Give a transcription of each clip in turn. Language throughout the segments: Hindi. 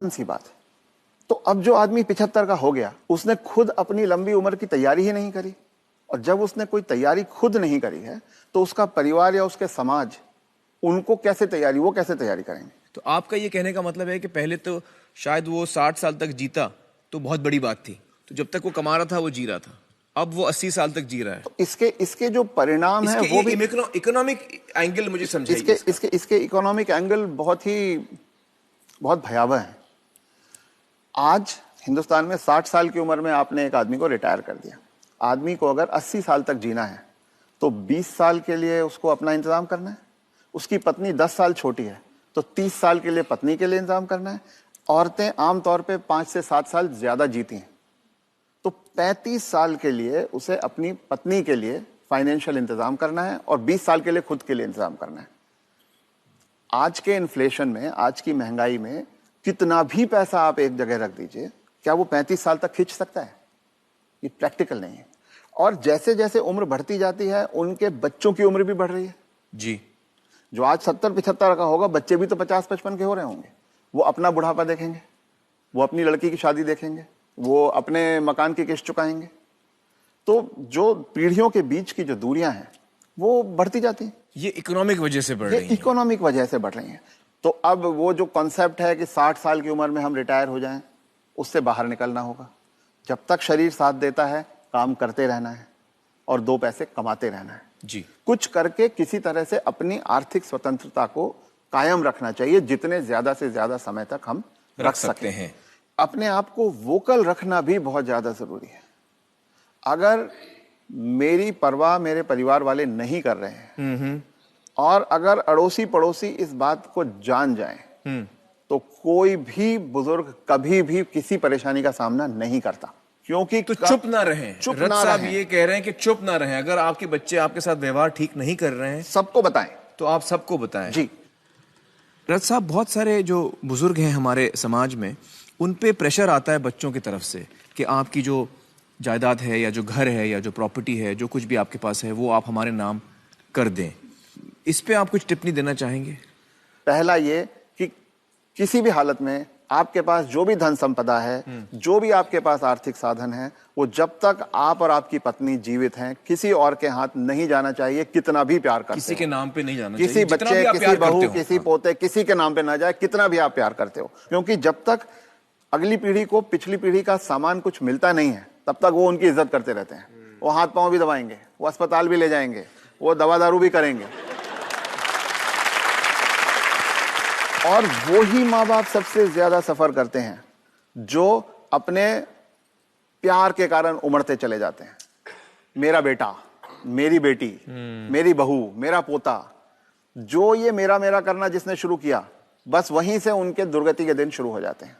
सी बात है। तो अब जो आदमी 75 का हो गया, उसने खुद अपनी लंबी उम्र की तैयारी ही नहीं करी, और जब उसने कोई तैयारी खुद नहीं करी है तो उसका परिवार या उसके समाज उनको कैसे तैयारी, वो कैसे तैयारी करेंगे? तो आपका ये कहने का मतलब है कि पहले तो शायद वो 60 साल तक जीता तो बहुत बड़ी बात थी, तो जब तक वो कमा रहा था वो जी रहा था, अब वो 80 साल तक जी रहा है। तो इसके जो परिणाम है वो भी इकोनॉमिक एंगल मुझे समझाइए। इसके इकोनॉमिक एंगल बहुत भयावह है। आज हिंदुस्तान में 60 साल की उम्र में आपने एक आदमी को रिटायर कर दिया। आदमी को अगर 80 साल तक जीना है तो 20 साल के लिए उसको अपना इंतजाम करना है। उसकी पत्नी 10 साल छोटी है तो 30 साल के लिए पत्नी के लिए इंतजाम करना है। औरतें आमतौर पे 5 से 7 साल ज्यादा जीती हैं, तो 35 साल के लिए उसे अपनी पत्नी के लिए फाइनेंशियल इंतजाम करना है और 20 साल के लिए खुद के लिए इंतजाम करना है। आज के इन्फ्लेशन में, आज की महंगाई में कितना भी पैसा आप एक जगह रख दीजिए, क्या वो 35 साल तक खींच सकता है? ये प्रैक्टिकल नहीं है। और जैसे जैसे उम्र बढ़ती जाती है उनके बच्चों की उम्र भी बढ़ रही है जी। जो आज 70-75 का होगा, बच्चे भी तो 50-55 के हो रहे होंगे। वो अपना बुढ़ापा देखेंगे, वो अपनी लड़की की शादी देखेंगे, वो अपने मकान की किस्त चुकाएंगे। तो जो पीढ़ियों के बीच की जो दूरियां हैं वो बढ़ती जाती हैं। ये इकोनॉमिक वजह से बढ़ रही है। इकोनॉमिक वजह से बढ़ रही हैं। तो अब वो जो कॉन्सेप्ट है कि 60 साल की उम्र में हम रिटायर हो जाएं, उससे बाहर निकलना होगा। जब तक शरीर साथ देता है काम करते रहना है और 2 पैसे कमाते रहना है जी। कुछ करके किसी तरह से अपनी आर्थिक स्वतंत्रता को कायम रखना चाहिए, जितने ज्यादा से ज्यादा समय तक हम रख सकते हैं। अपने आप को वोकल रखना भी बहुत ज्यादा जरूरी है। अगर मेरी परवाह मेरे परिवार वाले नहीं कर रहे हैं और अगर अड़ोसी पड़ोसी इस बात को जान जाएं तो कोई भी बुजुर्ग कभी भी किसी परेशानी का सामना नहीं करता, क्योंकि तो चुप ना रहें। चुप रथ ना साहब रहें। ये कह रहे हैं कि चुप ना रहें। अगर आपके बच्चे आपके साथ व्यवहार ठीक नहीं कर रहे हैं सबको बताएं। तो आप सबको बताएं। जी। रथ साहब, बहुत सारे जो बुजुर्ग हैं हमारे समाज में, उन पे प्रेशर आता है बच्चों की तरफ से कि आपकी जो जायदाद है या जो घर है या जो प्रॉपर्टी है, जो कुछ भी आपके पास है, वो आप हमारे नाम कर दें। इस पे आप कुछ टिप्पणी देना चाहेंगे? पहला ये कि किसी भी हालत में आपके पास जो भी धन संपदा है, जो भी आपके पास आर्थिक साधन है, वो जब तक आप और आपकी पत्नी जीवित हैं किसी और के हाथ नहीं जाना चाहिए। कितना भी प्यार करते किसी के नाम पे नहीं जाना किसी चाहिए। बच्चे, किसी बहू, किसी पोते, किसी के नाम पे ना जाए, कितना भी आप प्यार करते हो। क्योंकि जब तक अगली पीढ़ी को पिछली पीढ़ी का सामान कुछ मिलता नहीं है तब तक वो उनकी इज्जत करते रहते हैं। वो हाथ पांव भी दबाएंगे, वो अस्पताल भी ले जाएंगे, वो दवा दारू भी करेंगे। और वो ही माँ बाप सबसे ज्यादा सफर करते हैं जो अपने प्यार के कारण उमड़ते चले जाते हैं। मेरा बेटा, मेरी बेटी, मेरी बहू, मेरा पोता, जो ये मेरा मेरा करना जिसने शुरू किया, बस वहीं से उनके दुर्गति के दिन शुरू हो जाते हैं।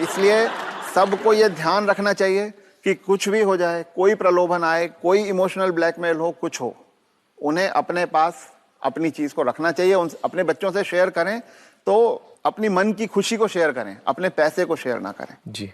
इसलिए सबको ये ध्यान रखना चाहिए कि कुछ भी हो जाए, कोई प्रलोभन आए, कोई इमोशनल ब्लैकमेल हो, कुछ हो, उन्हें अपने पास अपनी चीज को रखना चाहिए। अपने बच्चों से शेयर करें तो अपनी मन की खुशी को शेयर करें, अपने पैसे को शेयर ना करें। जी।